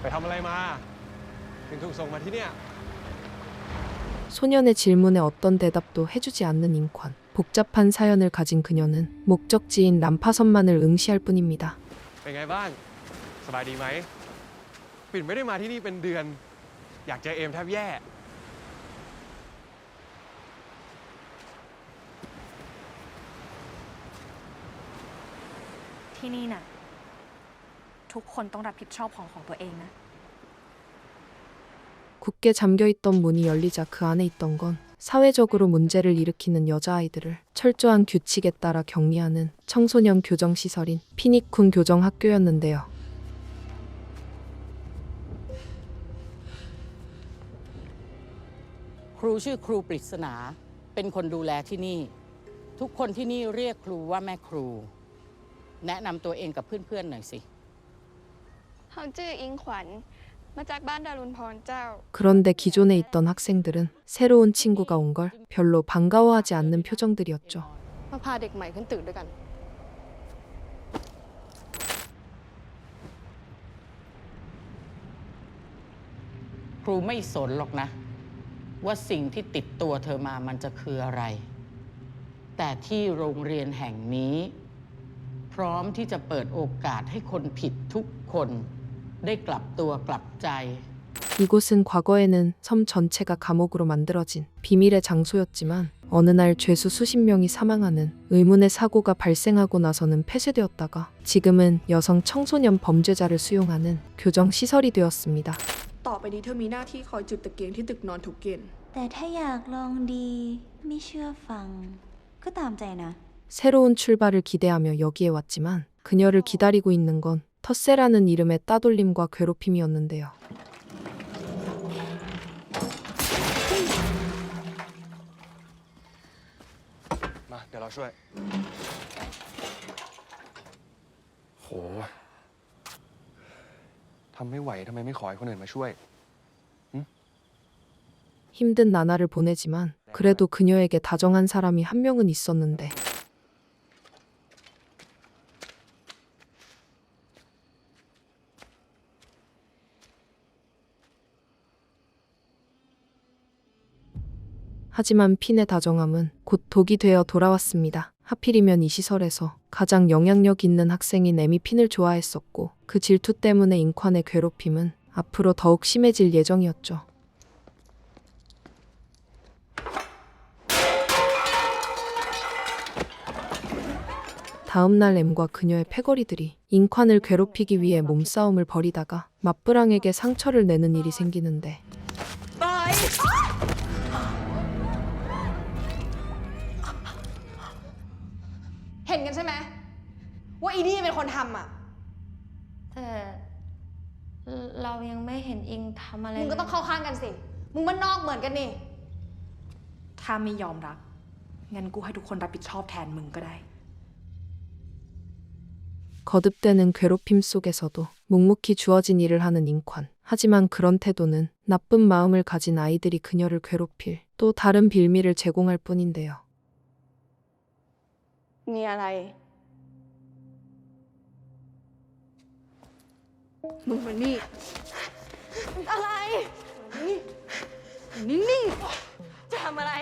ไปทำอะไรมาถึงถูกส่งมาที่เนี่ย 소년의 질문에 어떤 대답도 해주지 않는 인권. 복잡한 사연을 가진 그녀는 목적지인 난파선만을 응시할 뿐입니다. เป็นไงบ้างสบายดีไหมปิ่นไม่ได้มาที่นี่เป็นเดือนอยากเจอเอมแทบแย่ ที่นี่น่ะทุกคนต้องรับผิดชอบของตัวเองนะ 굳게 잠겨있던 문이 열리자 그 안에 있던 건 사회적으로 문제를 일으키는 여자아이들을 철저한 규칙에 따라 격리하는 청소년 교정시설인 피니쿤 교정학교였는데요. ครูชื่อครูปริศนาเป็นคนดูแลที่นี่ทุกคนที่นี่เรียกครูว่าแม่ครูแนะนำตัวเองกับเพื่อนๆหน่อยสิ เขาชื่ออิงขวัญมาจากบ้านดารุณพรเจ้า 그런데 기존에 있던 학생들은 새로운 친구가 온 걸 별로 반가워하지 않는 표정들이었죠. มาพาเด็กใหม่ขึ้นตื่นด้วยกัน ครูไม่สนหรอกนะว่าสิ่งที่ติดตัวเธอมามันจะคืออะไร แต่ที่โรงเรียนแห่งนี้ พร้อมที่จะเปิดโอกาสให้คนผิดทุกคนได้กลับตัวกลับใจ 이곳은 과거에는 섬 전체가 감옥으로 만들어진 비밀의 장소였지만 어느 날 죄수 수십 명이 사망하는 의문의 사고가 발생하고 나서는 폐쇄되었다가 지금은 여성 청소년 범죄자를 수용하는 교정시설이 되었습니다. ต่อไปนี้เธอมีหน้าที่คอยจุดตะเกียงที่ตึกนอนทุกเย็น แต่ถ้าอยากลองดีไม่เชื่อฟังก็ตามใจนะ 새로운 출발을 기대하며 여기에 왔지만 그녀를 기다리고 있는 건 텃세라는 이름의 따돌림과 괴롭힘이었는데요. มาเดี๋ยวเราช่วยโหทำไม่ไหวทำไมไม่ขอให้คนอื่นมาช่วย 힘든 나날을 보내지만 그래도 그녀에게 다정한 사람이 한 명은 있었는데 하지만 핀의 다정함은 곧 독이 되어 돌아왔습니다. 하필이면 이 시설에서 가장 영향력 있는 학생인 에미 핀을 좋아했었고 그 질투 때문에 인권의 괴롭힘은 앞으로 더욱 심해질 예정이었죠. 다음 날 엠과 그녀의 패거리들이 인권을 괴롭히기 위해 몸싸움을 벌이다가 맞브랑에게 상처를 내는 일이 생기는데เห็นกันใช่ไหมว่าอีนี่เป็นคนทำอ่ะ แต่เรายังไม่เห็นอิงทำอะไร มึงก็ต้องเข้าข้างกันสิ มึงบ้านนอกเหมือนกันนี่ ถ้าไม่ยอมรับงั้นกูให้ทุกคนรับผิดชอบแทนมึงก็ได้ 거듭되는 괴롭힘 속에서도 묵묵히 주어진 일을 하는 인권. 하지만 그런 태도는 나쁜 마음을 가진 아이들이 그녀를 괴롭힐 또 다른 빌미를 제공할 뿐인데요. มีอะไร มึงมานี่ อะไร นิ่งๆ จะทำอะไร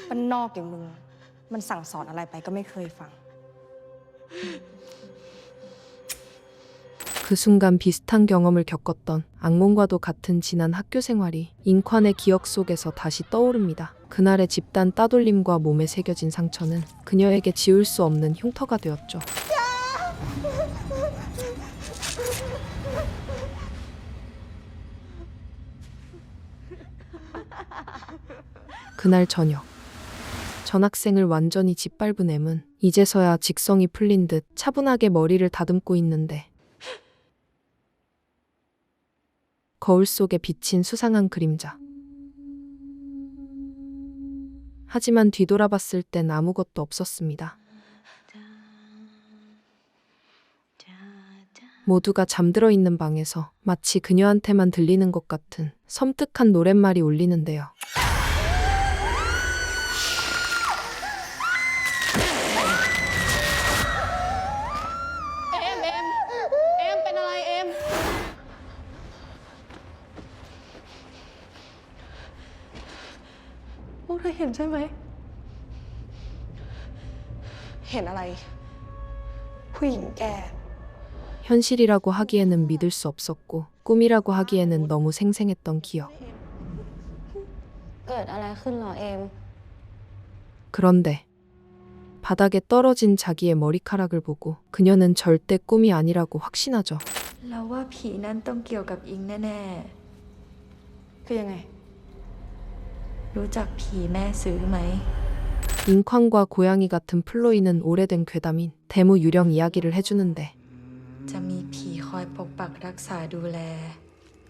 บ้านนอกอย่างมึงมันสั่งสอนอะไรไปก็ไม่เคยฟัง 그 순간 비슷한 경험을 겪었던 악몽과도 같은 지난 학교 생활이 인권의 기억 속에서 다시 떠오릅니다. 그날의 집단 따돌림과 몸에 새겨진 상처는 그녀에게 지울 수 없는 흉터가 되었죠. 그날 저녁 전학생을 완전히 짓밟은 엠은 이제서야 직성이 풀린 듯 차분하게 머리를 다듬고 있는데 거울 속에 비친 수상한 그림자. 하지만 뒤돌아봤을 땐 아무것도 없었습니다. 모두가 잠들어 있는 방에서 마치 그녀한테만 들리는 것 같은 섬뜩한 노랫말이 울리는데요. ยเห็นใช่ไหม เห็นอะไร ผู้หญิงแก่ 현실이라고 하기에는 믿을 수 없었고 꿈이라고 하기에는 너무 생생했던 기억. เกิดอะไรขึ้นเหรอเอม 그런데 바닥에 떨어진 자기의 머리카락을 보고 그녀는 절대 꿈이 아니라고 확신하죠. เราว่าผีนั้นต้องเกี่ยวกับอิงแน่ คือยังไง ๆ รู้จักผีแม่ซื้อไหม 잉쾅과 고양이 같은 플로이는 오래된 괴담인 대무 유령 이야기를 해주는데 จะมีผีคอยปกปักรักษาดูแล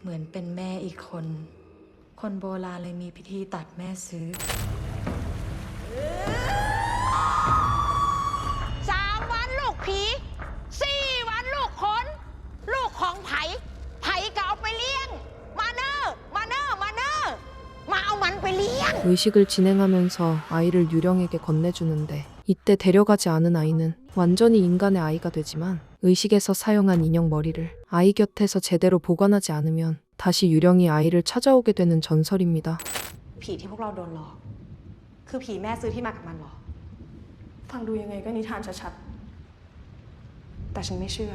เหมือนเป็นแม่อีกคน คนโบราณเลยมีพิธีตัดแม่ซื้อ 3 วันลูกผี 4 วันลูกขน ลูกของไผ่ก็เอาไปเลี้ยง มาเนอมาเอามันไปเลี้ยง 의식을 진행하면서 아이를 유령에게 건네주는데 이때 데려가지 않은 아이는 완전히 인간의 아이가 되지만 의식에서 사용한 인형 머리를 아이 곁에서 제대로 보관하지 않으면 다시 유령이 아이를 찾아오게 되는 전설입니다. ผีที่พวกเราโดนหลอก คือผีแม่ซื้อที่มากับมันเหรอ ฟังดูยังไงก็นิทานชัด แต่ฉันไม่เชื่อ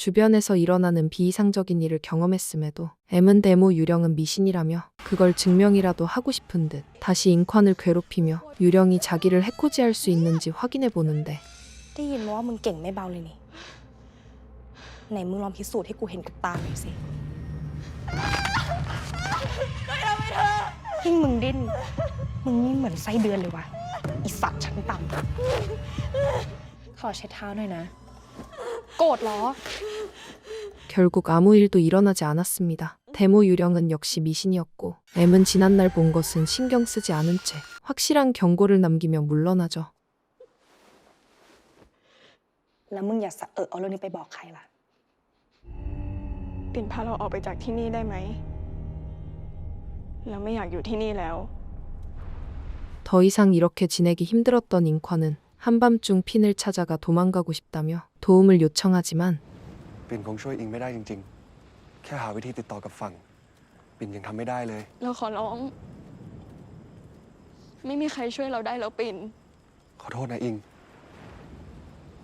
주변에서 일어나는 비이상적인 일을 경험했음에도 M은 대모 유령은 미신이라며 그걸 증명이라도 하고 싶은 듯 다시 잉컨을 괴롭히며 유령이 자기를 해코지할 수 있는지 확인해 보는데 ได้ยินมาว่ามึงเก่งไม่เบาเลยนี่ ไหนมึงลองพิสูจน์ให้กูเห็นกับตาหน่อยสิยิ่งมึงดิ้น มึงนี่เหมือนไส้เดือนเลยว่ะอีสัตว์ชั้นต่ำขอเช็ดเท้าหน่อยนะ โกรธเหรอ 결국 아무 일도 일어나지 않았습니다. 대모 유령은 역시 미신이었고 M은 지난날 본 것은 신경 쓰지 않은 채 확실한 경고를 남기며 물러나죠. แล้วมึงอย่าสะเอาเรื่องนี้ไปบอกใครล่ะ ปิ่นพาเราออกไปจากที่นี่ได้ไหม เราไม่อยากอยู่ที่นี่แล้ว 더 이상 이렇게 지내기 힘들었던 잉컨은 한밤중 핀을 찾아가 도망가고 싶다며 도움을 요청하지만 ปิ่นคงช่วยอิงไม่ได้จริงๆ แค่หาวิธีติดต่อกับฝั่ง ปิ่นยังทำไม่ได้เลย เราขอร้อง ไม่มีใครช่วยเราได้แล้วปิ่น ขอโทษนะอิง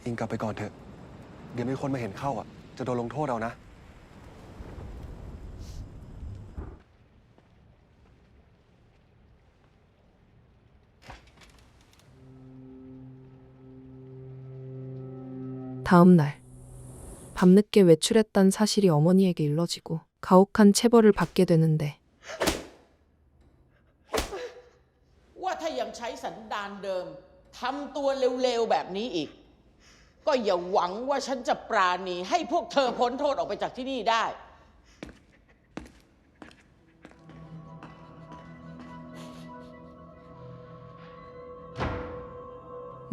อิงกลับไปก่อนเถอะ เดี๋ยวมีคนมาเห็นเข้าอ่ะ จะโดนลงโทษเอานะ 다음 날 밤늦게 외출했단 사실이 어머니에게 일러지고 가혹한 체벌을 받게 되는데 ว่าถ้ายังใช้สันดานเดิมทำตัวเร็วๆแบบนี้อีก ก็อย่าหวังว่าฉันจะปราณีให้พวกเธอพ้นโทษออกไปจากที่นี่ได้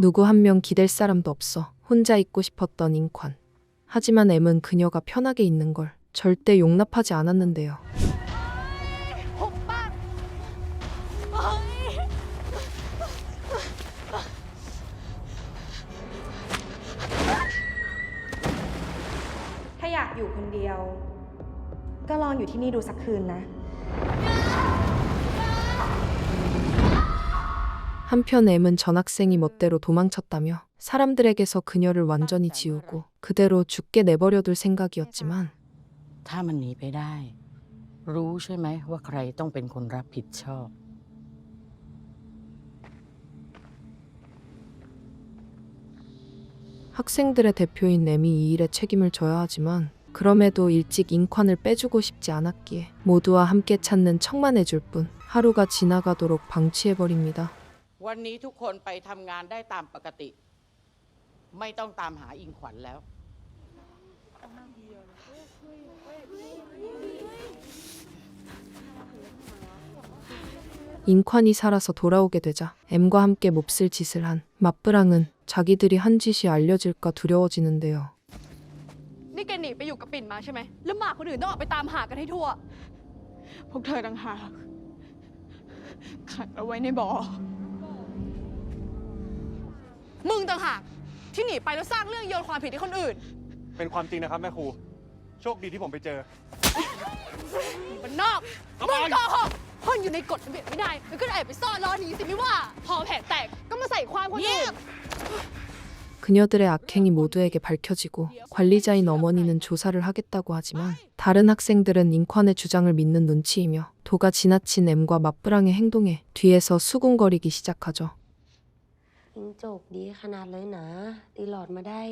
누구 한 명 기댈 사람도 없어 혼자 있고 싶었던 잉컨. 하지만 M은 그녀가 편하게 있는 걸 절대 용납하지 않았는데요. ถ้าอยากอยู่คนเดียว ก็ลองอยู่ที่นี่ดูสักคืนนะ 한편 M은 전학생이 멋대로 도망쳤다며 사람들에게서 그녀를 완전히 지우고 그대로 죽게 내버려둘 생각이었지만 ถ้ามันหนีไปได้ รู้ใช่ไหมว่าใครต้องเป็นคนรับผิดชอบ 학생들의 대표인 M이 이 일에 책임을 져야 하지만 그럼에도 일찍 잉컨을 빼주고 싶지 않았기에 모두와 함께 찾는 척만 해줄 뿐 하루가 지나가도록 방치해버립니다. วันนี้ทุกคนไปทำงานได้ตามปกติ ไม่ต้องตามหาอิงขวัญแล้ว 잉컨이 살아서 돌아오게 되자 M과 함께 몹쓸 짓을 한 맞브랑은 자기들이 한 짓이 알려질까 두려워지는데요. นี่แกหนีไปอยู่กับปิ่นมาใช่ไหม แล้วหมาคนอื่นต้องออกไปตามหากันให้ทั่ว พวกเธอต่างหากขังเอาไว้ในบ่อ มึงต่างหากที่หนีไปแล้วสร้างเรื่องโยนความผิดให้คนอื่น เป็นความจริงนะครับแม่ครู โชคดีที่ผมไปเจอ มันนอกมึงโกหกคนอยู่ในกฎระเบียบไม่ได้มันก็แอบไปซ่อนรอหนีสิไม่ว่า พอแผลแตกก็มาใส่ความคนอื่น 그녀들의 악행이 모두에게 밝혀지고 관리자인 어머니는 조사를 하겠다고 하지만 다른 학생들은 인권의 주장을 믿는 눈치이며 도가 지나친 M과 맞브랑의 행동에 뒤에서 수군거리기 시작하죠. อิงโจกดีขนาดเลยนะ ตีหลอดมาได้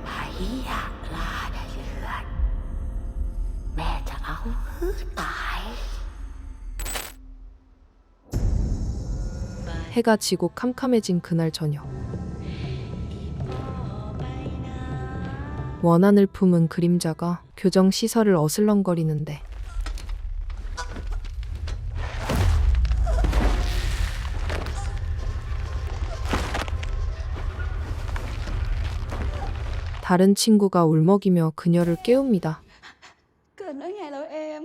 ไผ่อยากลาได้เลือดแม่จะเอาตาย 해가 지고 캄캄해진 그날 저녁. 원한을 품은 그림자가 교정 시설을 어슬렁거리는데 다른 친구가 울먹이며 그녀를 깨웁니다. เกิดเรื่องใหญ่แล้วเอม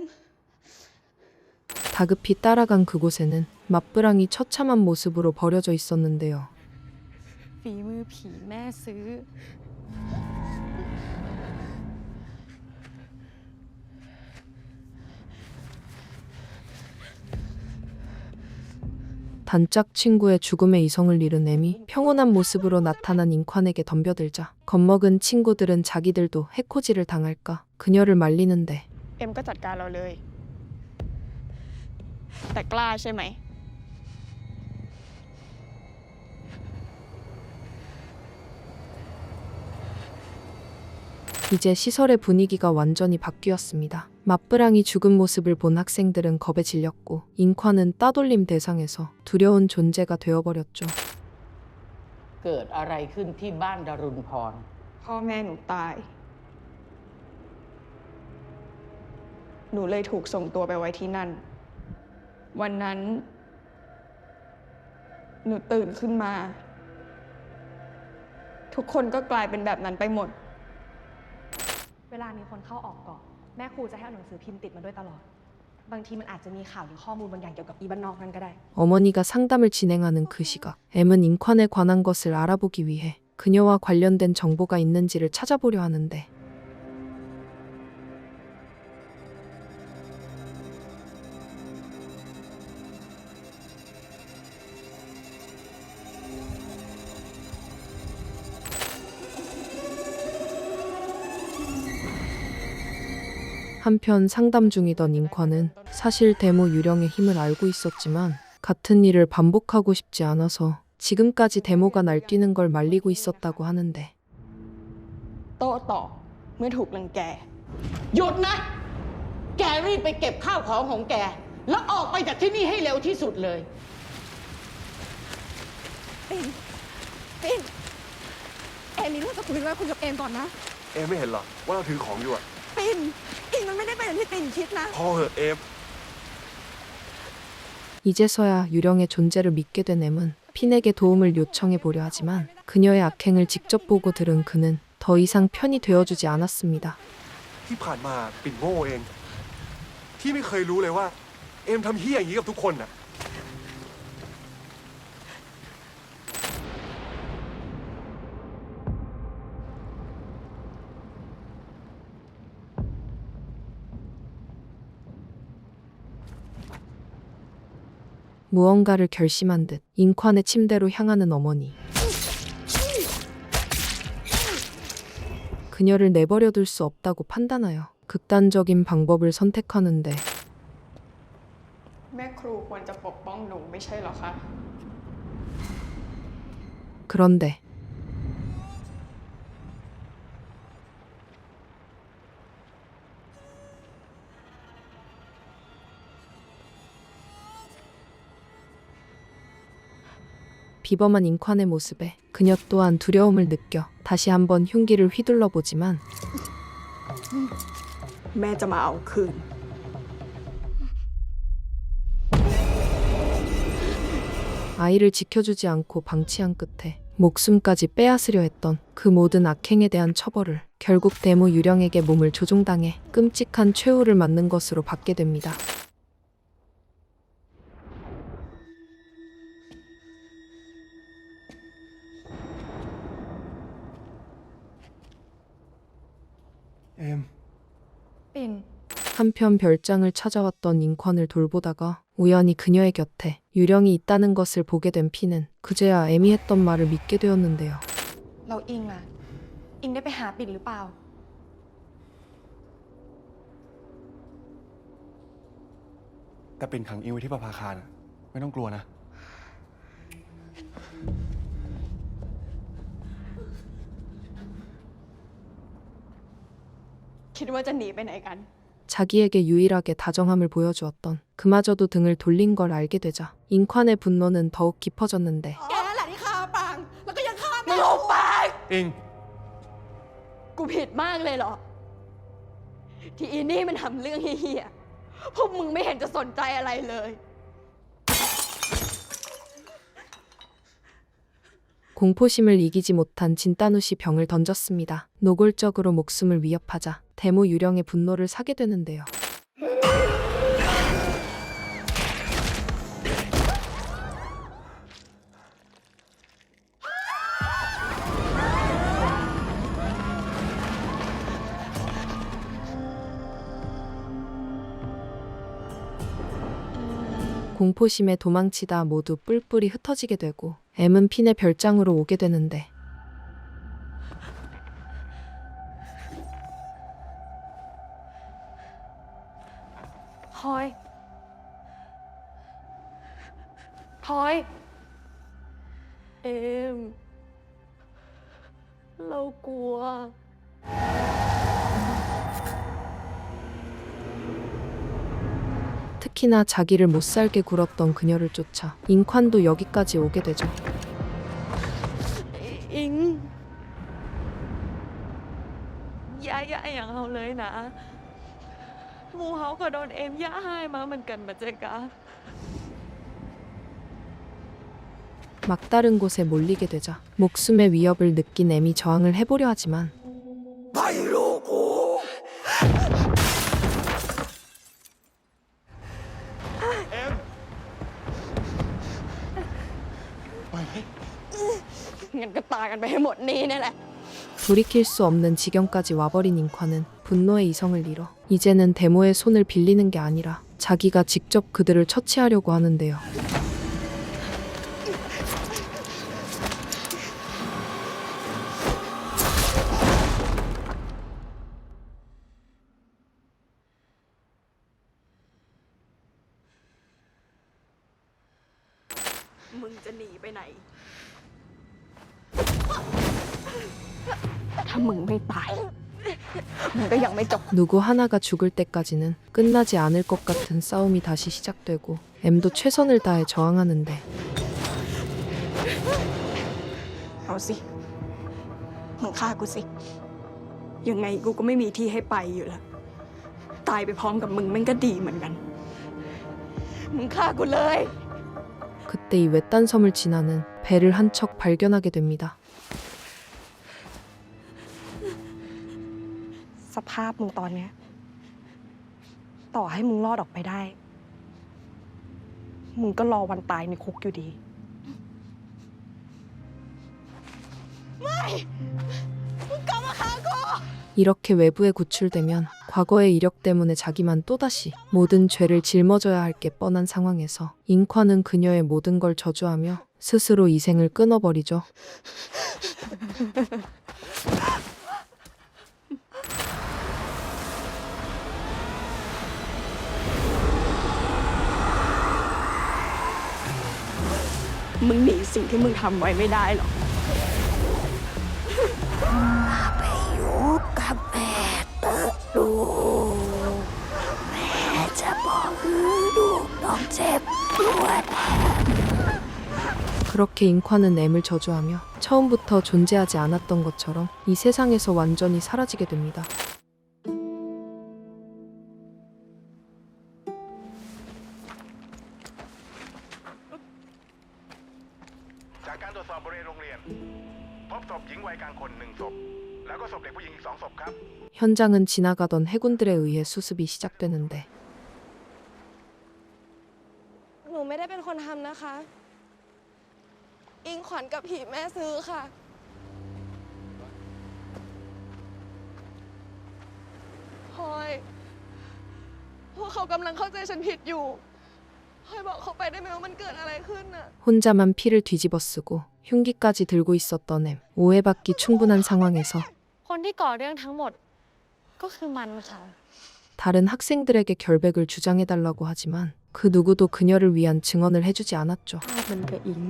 다급히 따라간 그곳에는 맞브랑이 처참한 모습으로 버려져 있었는데요. ฝีมือผีแม่ซื้อ 단짝 친구의 죽음에 이성을 잃은 M이 평온한 모습으로 나타난 인관에게 덤벼들자 겁먹은 친구들은 자기들도 해코지를 당할까 그녀를 말리는데 เอ็มก็จัดการเราเลย แต่กล้าใช่ไหม 이제 시설의 분위기가 완전히 바뀌었습니다. 맞브랑이 죽은 모습을 본 학생들은 겁에 질렸고 인관은 따돌림 대상에서 두려운 존재가 되어버렸죠. เกิดอะไรขึ้นที่บ้านดารุณพร พ่อแม่หนูตาย หนูเลยถูกส่งตัวไปไว้ที่นั่น วันนั้น หนูตื่นขึ้นมา ทุกคนก็กลายเป็นแบบนั้นไปหมด เวลามีคนเข้าออกเกาะแม่ครูจะให้เอาหนังสือพิมพ์ติดมาด้วยตลอด บางทีมันอาจจะมีข่าวหรือข้อมูลบางอย่างเกี่ยวกับอีบ้านนอกนั่นก็ได้ 어머니가 상담을 진행하는 그 시각, M은 인관에 관한 것을 알아보기 위해 그녀와 관련된 정보가 있는지를 찾아보려 하는데 한편 상담 중이던 인관은 사실 데모 유령의 힘을 알고 있었지만 같은 일을 반복하고 싶지 않아서 지금까지 데모가 날뛰는 걸 말리고 있었다고 하는데 โต้ตอบเมื่อถูกรังแก หยุดนะ แกรีบไปเก็บข้าวของของแก แล้วออกไปจากที่นี่ให้เร็วที่สุดเลย ปิ่นเอมมีเรื่องจะคุยด้วยคุณกับเอมก่อนนะ เอมไม่เห็นหรอว่าเราถือของอยู่อะ ปิ่นอิงมันไม่ได้เป็นอย่างที่ปิ่นคิดนะ พอเหอะเอม 이제서야 유령의 존재를 믿게 된 M은 핀에게 도움을 요청해 보려 하지만 그녀의 악행을 직접 보고 들은 그는 더 이상 편이 되어주지 않았습니다. ที่ผ่านมาปิ่นโง่เอง ที่ไม่เคยรู้เลยว่า เอมทำเหี้ยอย่างนี้กับทุกคนน่ะ 무언가를 결심한 듯 인관의 침대로 향하는 어머니. 그녀를 내버려둘 수 없다고 판단하여 극단적인 방법을 선택하는데 แม่ครูควรจะปกป้องหนูไม่ใช่เหรอคะ 그런데 비범한 인관의 모습에 그녀 또한 두려움을 느껴 다시 한번 흉기를 휘둘러 보지만 แม่จะมาเอาคืน 아이를 지켜주지 않고 방치한 끝에 목숨까지 빼앗으려 했던 그 모든 악행에 대한 처벌을 결국 데모 유령에게 몸을 조종당해 끔찍한 최후를 맞는 것으로 받게 됩니다. 엠. 빈. 한편 별장을 찾아왔던 인권을 돌보다가 우연히 그녀의 곁에 유령이 있다는 것을 보게 된 피는 그제야 애미 했던 말을 믿게 되었는데요. เราอิงล่ะ อิงได้ไปหาปิ่นหรือเปล่า แต่ปิ่นขังอิงไว้ที่ประภาคารน่ะไม่ต้องกลัวนะ คิดว่าจะหนีไปไหนกัน 자기에게 유일하게 다정함을 보여주었던 그마저도 등을 돌린 걸 알게 되자 인권의 분노는 더욱 깊어졌는데 แกนั่นแหละที่ฆ่าปัง แล้วก็ยังฆ่า มึ แม่ งออกไป อิง กูผิดมากเลยเหรอ ที่อีนี่มันทำเรื่องเฮี้ยๆพวกมึงไม่เห็นจะสนใจอะไรเลย 공포심을 이기지 못한 진따누시 병을 던졌습니다. 노골적으로 목숨을 위협하자 대모 유령의 분노를 사게 되는데요. 공포심에 도망치다 모두 뿔뿔이 흩어지게 되고 M은 핀의 별장으로 오게 되는데 헐. 헐. เอม เรากลัว 특히나 자기를 못살게 굴었던 그녀를 쫓아 인권도 여기까지 오게 되죠. อิงอย่าอย่างเอาเลยนะหมูเขาก็โดนเอ็มย่าให้มาเหมือนกันมาเจกา 막다른 곳에 몰리게 되자 목숨의 위협을 느낀 M이 저항을 해보려 하지만งั้นก็ตายกันไปให้หมดนี่นี่แหละ 돌이킬 수 없는 지경까지 와버린 인권은 분노의 이성을 잃어 이제는 데모의 손을 빌리는 게 아니라 자기가 직접 그들을 처치하려고 하는데요.มึงจะหนีไปไหน ถ้ามึงไม่ตาย มึงก็ยังไม่จบ 누구 하나가 죽을 때까지는 끝나지 않을 것 같은 싸움이 다시 시작되고 M도 최선을 다해 저항하는데 เอาสิ มึงฆ่ากูสิ ยังไงกูก็ไม่มีที่ให้ไปอยู่แล้ว ตายไปพร้อมกับมึงมันก็ดีเหมือนกัน มึงฆ่ากูเลย 그때 이 외딴 섬을 지나는 배를 한 척 발견하게 됩니다. สภาพมึงตอนเนี้ยต่อให้มึงรอดออกไปได้ มึงก็รอวันตายในคุกอยู่ดี 이렇게 외부에 구출되면 과거의 이력 때문에 자기만 또다시 모든 죄를 짊어져야 할 게 뻔한 상황에서 인권은 그녀의 모든 걸 저주하며 스스로 이생을 끊어버리죠.มึงหนีสิ่งที่มึงทำไว้ไม่ได้หรอก ไปอยู่กับแม่เติบลูกแม่จะบอกลูกต้องเจ็บปวด 그렇게 인권은 M을 저주하며 처음부터 존재하지 않았던 것처럼 이 세상에서 완전히 사라지게 됩니다. จากการตรวจสอบบริเวณโรงเรียน พบศพหญิงวัยกลางคน1 ศพ แล้วก็ศพเด็กผู้หญิงอีก2 ศพครับ 현장은 지나가던 해군들에 의해 수습이 시작되는데 หนูไม่ได้เป็นคนทำนะคะ อิงขวัญกับผีแม่ซื้อค่ะ อยพวกเขากำลังเข้าใจฉันผิดอยู่พลอยบอกเขาไปได้ไหมว่ามันเกิดอะไรขึ้นน่ะ 혼자만 피를 뒤집어 쓰고 흉기까지 들고 있었던 엠. 오해받기 충분한 상황에서 คนที่ก่อเรื่องทั้งหมด ก็คือมันค่ะ 다른 학생들에게 결백을 주장해달라고 하지만 그 누구도 그녀를 위한 증언을 해주지 않았죠. มันกับอิง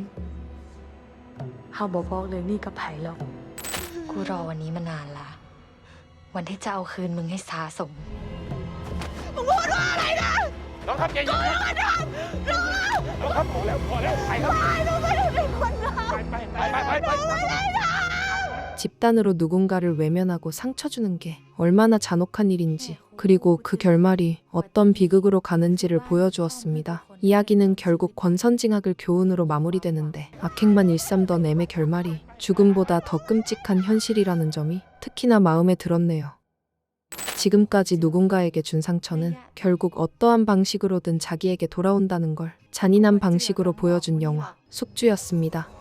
เฮาบอกเลยนี่กับไผ่หรอก กูรอวันนี้มานานละ วันที่จะเอาคืนมึงให้สาสม น้องครับใจเย็นครับน้องครับพอแล้วไปครับไป 집단으로 누군가를 외면하고 상처 주는 게 얼마나 잔혹한 일인지, 그리고 그 결말이 어떤 비극으로 가는지를 보여주었습니다. 이야기는 결국 권선징악을 교훈으로 마무리되는데 악행만 일삼던 M의 결말이 죽음보다 더 끔찍한 현실이라는 점이 특히나 마음에 들었네요. 지금까지 누군가에게 준 상처는 결국 어떠한 방식으로든 자기에게 돌아온다는 걸 잔인한 방식으로 보여준 영화 숙주였습니다.